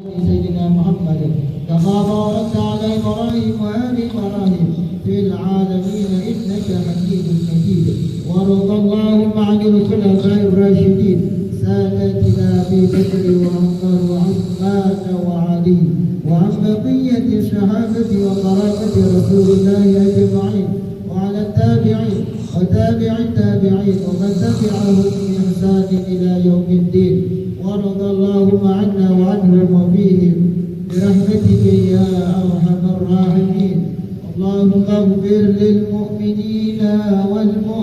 سيدنا محمد كما باركت على إبراهيم وآل إبراهيم في العالمين إنك حميد مجيد. وارض اللهم عن الخلفاء الراشدين سادتنا أبي بكر وعمر وعثمان وعلي وعن بقية الصحابة وقرابة رسول الله أجمعين وعلى التابعين وتابع التابعين ومن تبعهم بإحسان إلى يوم الدين. وارض اللهم عنا وعنهم وفيهم برحمتك يا أرحم الراحمين. اللهم اغفر للمؤمنين والمؤمنين